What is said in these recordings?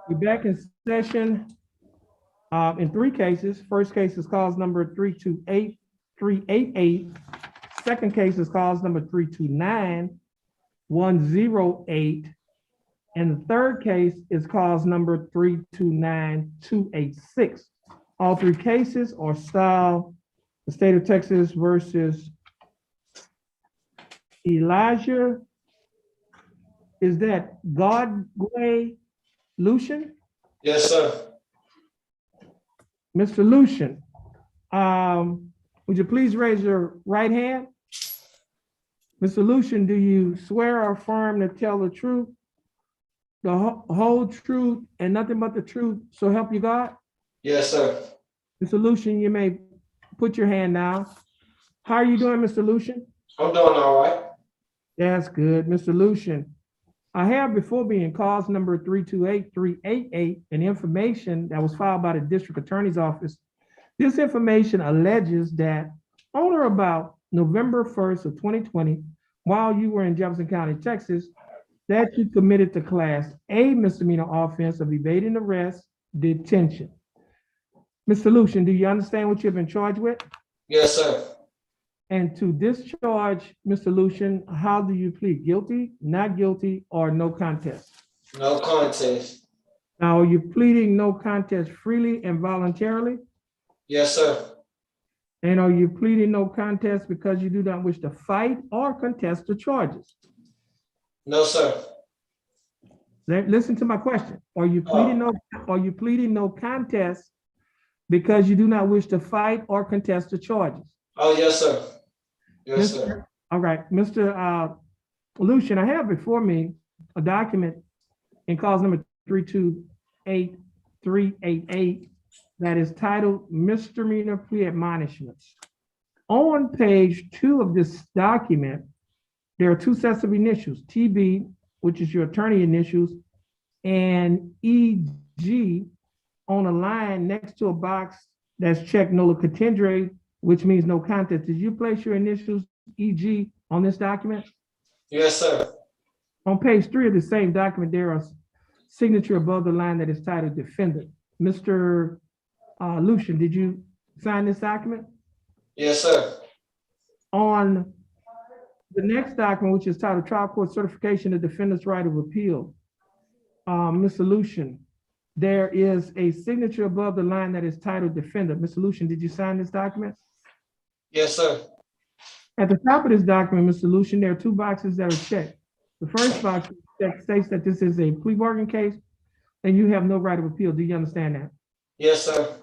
We're back in session in three cases. First case is cause number 328388. Second case is cause number 329108. And the third case is cause number 329286. All three cases are styled the state of Texas versus Elijah. Is that Godway Lucian? Yes, sir. Mr. Lucian, would you please raise your right hand? Mr. Lucian, do you swear or affirm to tell the truth, the whole truth, and nothing but the truth, so help you God? Yes, sir. Mr. Lucian, you may put your hand down. How are you doing, Mr. Lucian? I'm doing all right. That's good. Mr. Lucian, I have before me in cause number 328388 an information that was filed by the district attorney's office. This information alleges that on or about November 1st of 2020, while you were in Jefferson County, Texas, that you committed the class A misdemeanor offense of evading arrest, detention. Mr. Lucian, do you understand what you've been charged with? Yes, sir. And to discharge, Mr. Lucian, how do you plead? Guilty, not guilty, or no contest? No contest. Now, are you pleading no contest freely and voluntarily? Yes, sir. And are you pleading no contest because you do not wish to fight or contest the charges? No, sir. Listen to my question. Are you pleading no contest because you do not wish to fight or contest the charges? Oh, yes, sir. Yes, sir. All right, Mr. Lucian, I have before me a document in cause number 328388 that is titled Misdemeanor Plea Admonishments. On page 2 of this document, there are two sets of initials, TB, which is your attorney initials, and EG on a line next to a box that's checked nolo contendere, which means no contest. Did you place your initials EG on this document? Yes, sir. On page 3 of the same document, there are signature above the line that is titled defendant. Mr. Lucian, did you sign this document? Yes, sir. On the next document, which is titled Trial Court Certification of Defendant's Right of Appeal, Mr. Lucian, there is a signature above the line that is titled defendant. Mr. Lucian, did you sign this document? Yes, sir. At the top of this document, Mr. Lucian, there are two boxes that are checked. The first box states that this is a plea bargain case and you have no right of appeal. Do you understand that? Yes, sir.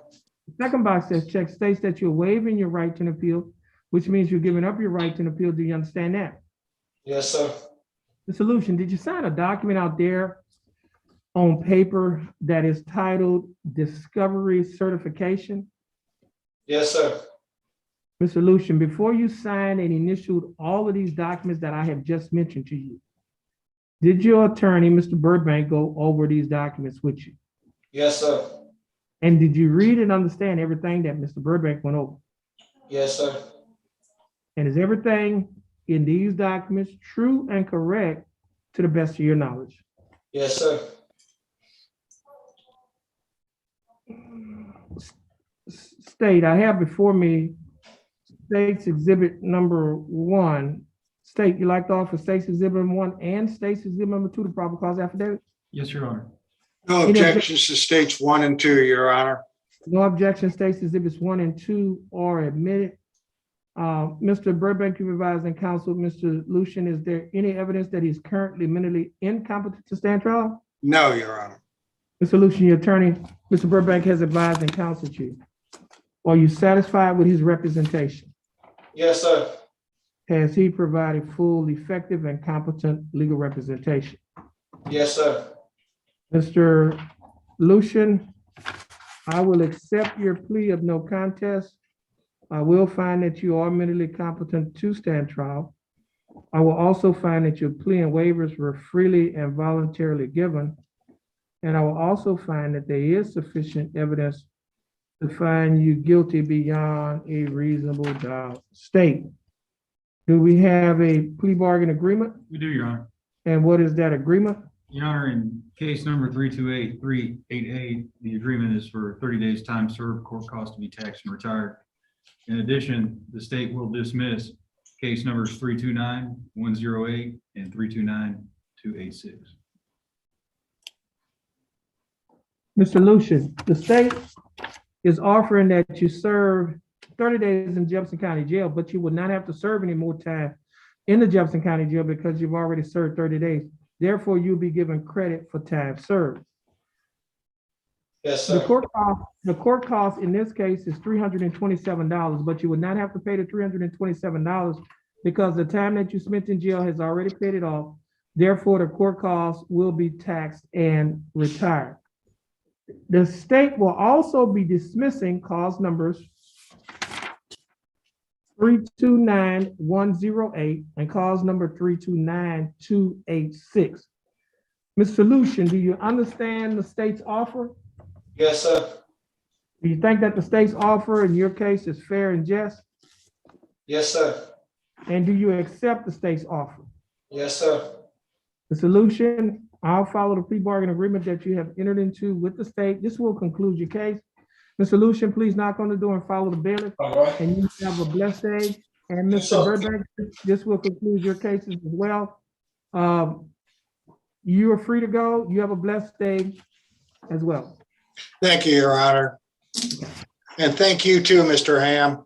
The second box that's checked states that you're waiving your right to an appeal, which means you're giving up your right to an appeal. Do you understand that? Yes, sir. Mr. Lucian, did you sign a document out there on paper that is titled Discovery Certification? Yes, sir. Mr. Lucian, before you signed and initialed all of these documents that I have just mentioned to you, did your attorney, Mr. Burbank, go over these documents with you? Yes, sir. And did you read and understand everything that Mr. Burbank went over? Yes, sir. And is everything in these documents true and correct to the best of your knowledge? Yes, sir. State, I have before me State's Exhibit number 1. State, you like to offer State's Exhibit number 1 and State's Exhibit number 2 to probable cause affidavit? Yes, Your Honor. No objections to states 1 and 2, Your Honor. No objection. State's Exhibits 1 and 2 are admitted. Mr. Burbank, you've advised and counseled Mr. Lucian. Is there any evidence that he's currently mentally incompetent to stand trial? No, Your Honor. Mr. Lucian, your attorney, Mr. Burbank has advised and counseled you. Are you satisfied with his representation? Yes, sir. Has he provided full, effective, and competent legal representation? Yes, sir. Mr. Lucian, I will accept your plea of no contest. I will find that you are mentally competent to stand trial. I will also find that your plea and waivers were freely and voluntarily given. And I will also find that there is sufficient evidence to find you guilty beyond a reasonable doubt. State, Do we have a plea bargain agreement? We do, Your Honor. And what is that agreement? Your Honor, in case number 328388, the agreement is for 30 days time served, court costs to be taxed and retired. In addition, the state will dismiss case numbers 329108 and 329286. Mr. Lucian, the state is offering that you serve 30 days in Jefferson County Jail, but you will not have to serve any more time in the Jefferson County Jail because you've already served 30 days. Therefore, you'll be given credit for time served. Yes, The sir. court cost in this case is $327, but you would not have to pay the $327 because the time that you spent in jail has already paid it off. Therefore, the court costs will be taxed and retired. The state will also be dismissing cause numbers 329108 and cause number 329286. Mr. Lucian, do you understand the state's offer? Yes, sir. Do you think that the state's offer in your case is fair and just? Yes, sir. And do you accept the state's offer? Yes, sir. Mr. Lucian, I'll follow the plea bargain agreement that you have entered into with the state. This will conclude your case. Mr. Lucian, please knock on the door and follow the bailiff, All right. and you have a blessed day. And Yes, Mr. sir. Burbank, this will conclude your cases as well. You are free to go. You have a blessed day as well. Thank you, Your Honor. And thank you too, Mr. Ham.